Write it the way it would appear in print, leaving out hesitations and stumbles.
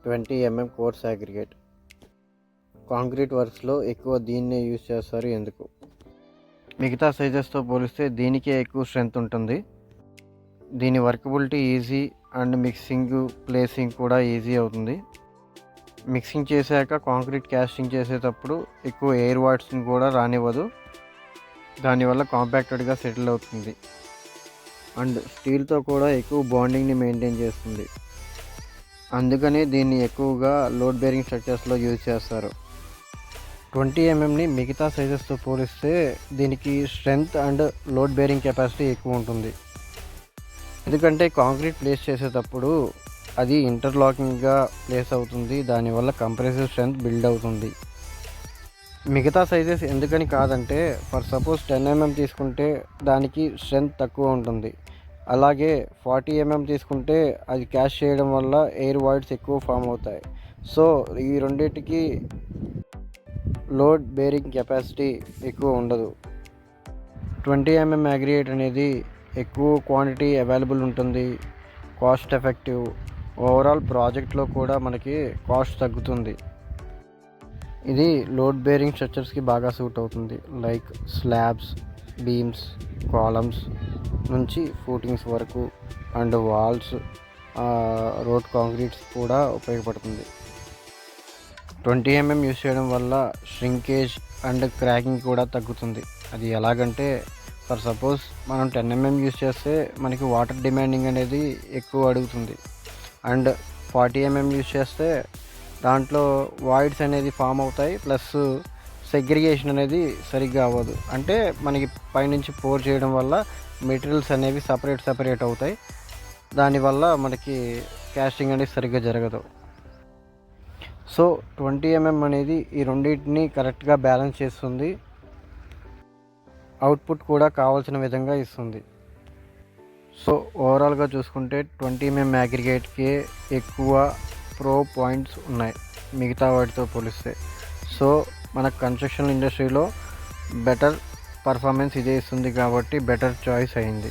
20 coarse aggregate. Concrete వర్క్స్లో ఎక్కువ దీన్నే use చేస్తారు. ఎందుకు? మిగతా సైజెస్తో పోలిస్తే దీనికే ఎక్కువ స్ట్రెంత్ ఉంటుంది. దీని workability easy and mixing placing కూడా ఈజీ అవుతుంది. మిక్సింగ్ చేశాక కాంక్రీట్ క్యాస్టింగ్ చేసేటప్పుడు ఎక్కువ ఎయిర్ వాట్స్ని కూడా రానివ్వదు. దానివల్ల కాంపాక్టెడ్గా సెటిల్ అవుతుంది అండ్ స్టీల్తో కూడా ఎక్కువ బాండింగ్ని మెయింటైన్ చేస్తుంది. అందుకనే దీన్ని ఎక్కువగా లోడ్ బేరింగ్ స్ట్రక్చర్స్లో యూజ్ చేస్తారు. 20 ఎంఎంని మిగతా సైజెస్తో పోలిస్తే దీనికి strength and load bearing capacity ఎక్కువ ఉంటుంది. ఎందుకంటే కాంక్రీట్ ప్లేస్ చేసేటప్పుడు అది ఇంటర్లాకింగ్గా ప్లేస్ అవుతుంది. దానివల్ల కంప్రెసివ్ స్ట్రెంగ్త్ బిల్డ్ అవుతుంది. మిగతా సైజెస్ ఎందుకని కాదంటే, ఫర్ సపోజ్ 10 ఎంఎం తీసుకుంటే దానికి స్ట్రెంగ్త్ తక్కువ ఉంటుంది. అలాగే 40 ఎంఎం తీసుకుంటే అది క్యాష్ చేయడం వల్ల ఎయిర్ వాయిడ్స్ ఎక్కువ ఫామ్ అవుతాయి. సో ఈ రెండింటికి లోడ్ బేరింగ్ కెపాసిటీ ఎక్కువ ఉండదు. 20 ఎంఎం అగ్రిగేట్ అనేది ఎక్కువ క్వాంటిటీ అవైలబుల్ ఉంటుంది. Cost effective. ఓవరాల్ ప్రాజెక్ట్లో కూడా మనకి కాస్ట్ తగ్గుతుంది. ఇది లోడ్ బేరింగ్ స్ట్రక్చర్స్కి బాగా సూట్ అవుతుంది. లైక్ స్లాబ్స్, బీమ్స్, కాలమ్స్ నుంచి ఫూటింగ్స్ వరకు అండ్ వాల్స్, రోడ్ కాంక్రీట్స్ కూడా ఉపయోగపడుతుంది. 20 ఎంఎం యూస్ చేయడం వల్ల ష్రింకేజ్ అండ్ క్రాకింగ్ కూడా తగ్గుతుంది. అది ఎలాగంటే, ఫర్ సపోజ్ మనం 10 ఎంఎం యూస్ చేస్తే మనకి వాటర్ డిమాండింగ్ అనేది ఎక్కువ అడుగుతుంది. అండ్ 40 ఎంఎం యూస్ చేస్తే దాంట్లో వాయిడ్స్ అనేది ఫామ్ అవుతాయి. ప్లస్ సెగ్రిగేషన్ అనేది సరిగ్గా అవ్వదు. అంటే మనకి పైనుంచి పోర్ చేయడం వల్ల మెటీరియల్స్ అనేవి సపరేట్ అవుతాయి. దానివల్ల మనకి క్యాస్టింగ్ అనేది సరిగ్గా జరగదు. సో 20 ఎంఎం అనేది ఈ రెండింటిని కరెక్ట్గా బ్యాలెన్స్ చేస్తుంది. అవుట్పుట్ కూడా కావాల్సిన విధంగా ఇస్తుంది. సో ఓవరాల్గా చూసుకుంటే 20 ఎంఎం అగ్రిగేట్కే ఎక్కువ ప్రో పాయింట్స్ ఉన్నాయి మిగతా వాటితో పోలిస్తే. సో మన కన్స్ట్రక్షన్ ఇండస్ట్రీలో బెటర్ పర్ఫార్మెన్స్ ఇదే ఇస్తుంది కాబట్టి బెటర్ చాయిస్ అయింది.